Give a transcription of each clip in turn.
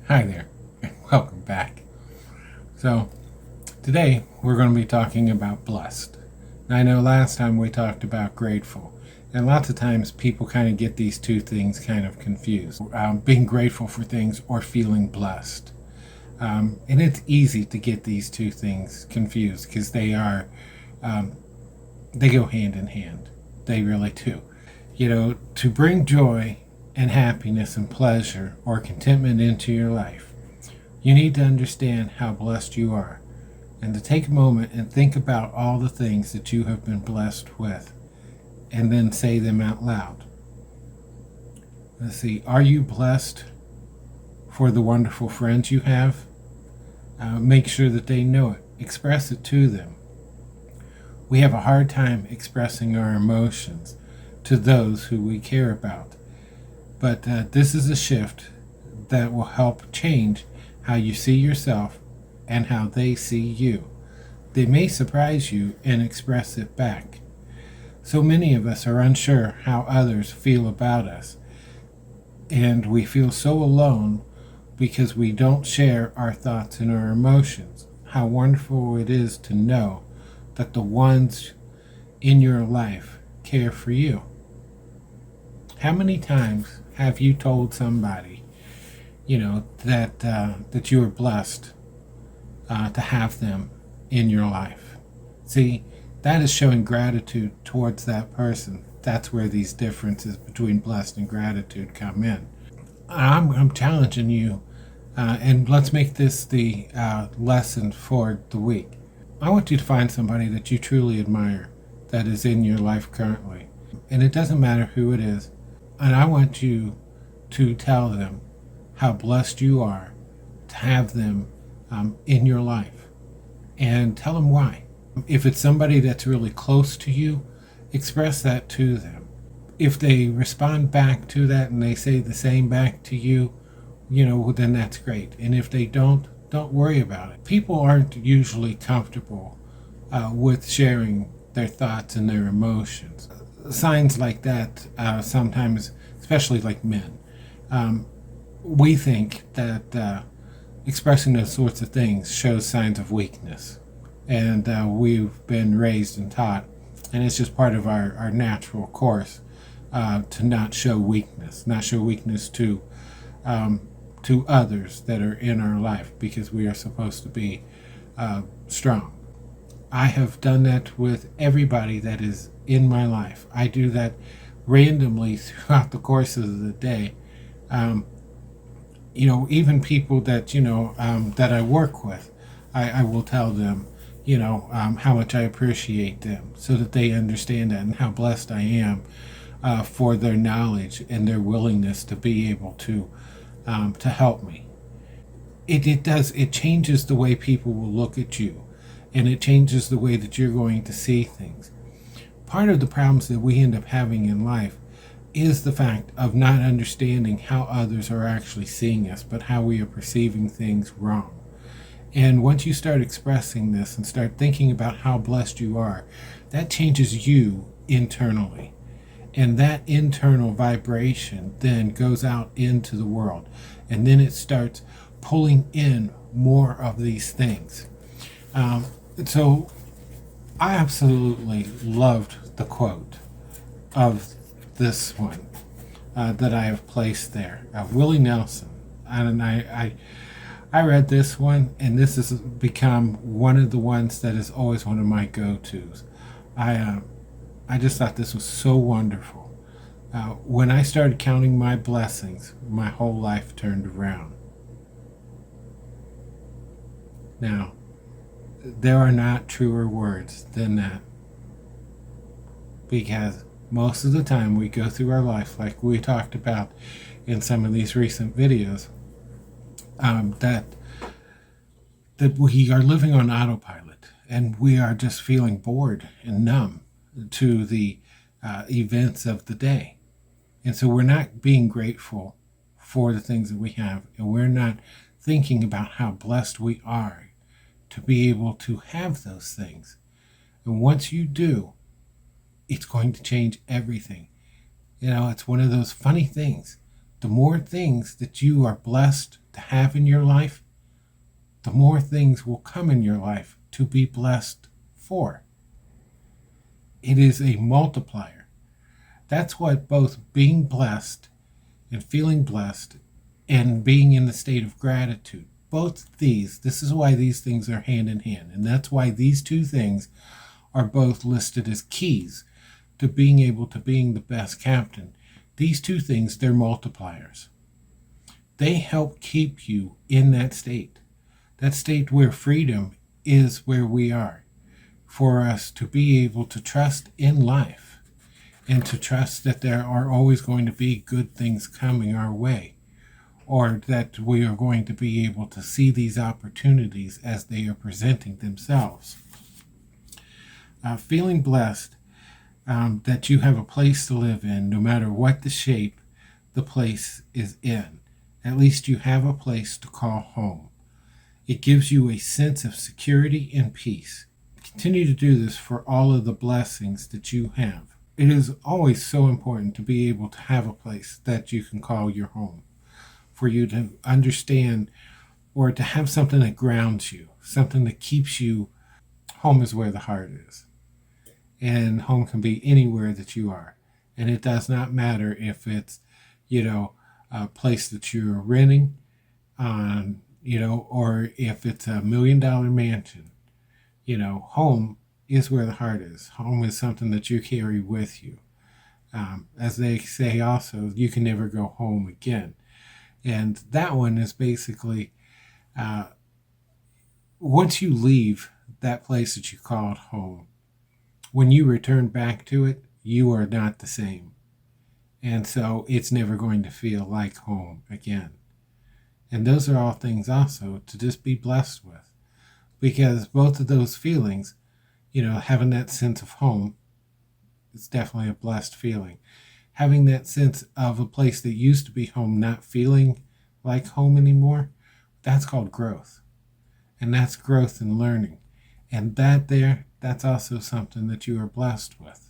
Hi there, and welcome back. So, today we're going to be talking about blessed. Now, I know last time we talked about grateful, and lots of times people kind of get these two things kind of confused, being grateful for things or feeling blessed. And it's easy to get these two things confused because they go hand in hand. They really do. To bring joy and happiness and pleasure or contentment into your life, you need to understand how blessed you are and to take a moment and think about all the things that you have been blessed with and then say them out loud. Let's see, are you blessed for the wonderful friends you have? Make sure that they know it. Express it to them. We have a hard time expressing our emotions to those who we care about. But this is a shift that will help change how you see yourself and how they see you. They may surprise you and express it back. So many of us are unsure how others feel about us, and we feel so alone because we don't share our thoughts and our emotions. How wonderful it is to know that the ones in your life care for you. How many times have you told somebody, that you are blessed to have them in your life? See, that is showing gratitude towards that person. That's where these differences between blessed and gratitude come in. I'm challenging you, and let's make this the lesson for the week. I want you to find somebody that you truly admire that is in your life currently. And it doesn't matter who it is. And I want you to tell them how blessed you are to have them in your life. And tell them why. If it's somebody that's really close to you, express that to them. If they respond back to that and they say the same back to you, then that's great. And if they don't worry about it. People aren't usually comfortable with sharing their thoughts and their emotions. Signs like that sometimes, especially like men, we think that expressing those sorts of things shows signs of weakness. And we've been raised and taught, and it's just part of our natural course to not show weakness, to others that are in our life, because we are supposed to be strong. I have done that with everybody that is in my life. I do that randomly throughout the course of the day. Even people that that I work with, I will tell them, how much I appreciate them, so that they understand that and how blessed I am for their knowledge and their willingness to be able to help me. It changes the way people will look at you, and it changes the way that you're going to see things. Part of the problems that we end up having in life is the fact of not understanding how others are actually seeing us, but how we are perceiving things wrong. And once you start expressing this and start thinking about how blessed you are, that changes you internally. And that internal vibration then goes out into the world. And then it starts pulling in more of these things. So I absolutely loved the quote of this one that I have placed there, of Willie Nelson. And I read this one, and this has become one of the ones that is always one of my go-tos. I just thought this was so wonderful. When I started counting my blessings, my whole life turned around. Now, there are not truer words than that, because most of the time we go through our life, like we talked about in some of these recent videos, that we are living on autopilot, and we are just feeling bored and numb to the events of the day. And so we're not being grateful for the things that we have, and we're not thinking about how blessed we are to be able to have those things. And once you do, it's going to change everything. It's one of those funny things the more things that you are blessed to have in your life, the more things will come in your life to be blessed for. It is a multiplier. That's what both being blessed and feeling blessed and being in the state of gratitude, both these, this is why these things are hand in hand. And that's why these two things are both listed as keys to being able to being the best captain. These two things, they're multipliers. They help keep you in that state where freedom is where we are, for us to be able to trust in life and to trust that there are always going to be good things coming our way, or that we are going to be able to see these opportunities as they are presenting themselves. Feeling blessed that you have a place to live in, no matter what the shape the place is in. At least you have a place to call home. It gives you a sense of security and peace. Continue to do this for all of the blessings that you have. It is always so important to be able to have a place that you can call your home, for you to understand or to have something that grounds you, something that keeps you. Home is where the heart is. And home can be anywhere that you are. And it does not matter if it's, a place that you're renting, or if it's $1 million mansion. Home is where the heart is. Home is something that you carry with you. As they say also, you can never go home again. And that one is basically, once you leave that place that you called home, when you return back to it, you are not the same. And so it's never going to feel like home again. And those are all things also to just be blessed with. Because both of those feelings, having that sense of home, it's definitely a blessed feeling. Having that sense of a place that used to be home not feeling like home anymore, that's called growth. And that's growth and learning. And that's also something that you are blessed with.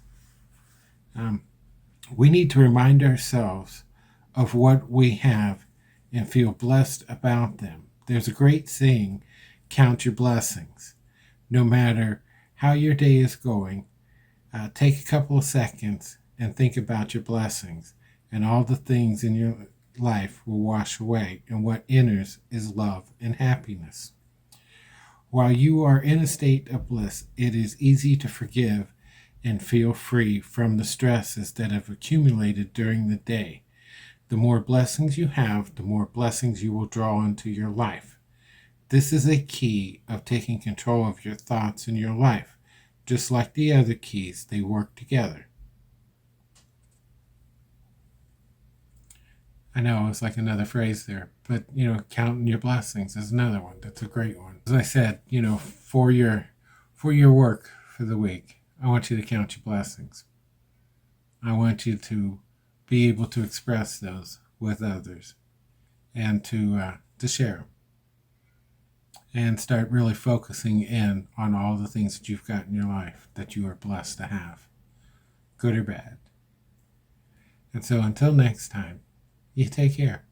We need to remind ourselves of what we have and feel blessed about them. There's a great saying, count your blessings. No matter how your day is going, take a couple of seconds and think about your blessings, and all the things in your life will wash away, and what enters is love and happiness. While you are in a state of bliss, it is easy to forgive and feel free from the stresses that have accumulated during the day. The more blessings you have, the more blessings you will draw into your life. This is a key of taking control of your thoughts in your life. Just like the other keys, they work together. I know it's like another phrase there, but counting your blessings is another one. That's a great one. As I said, for your work for the week, I want you to count your blessings. I want you to be able to express those with others and to share them, and start really focusing in on all the things that you've got in your life that you are blessed to have, good or bad. And so until next time, you take care.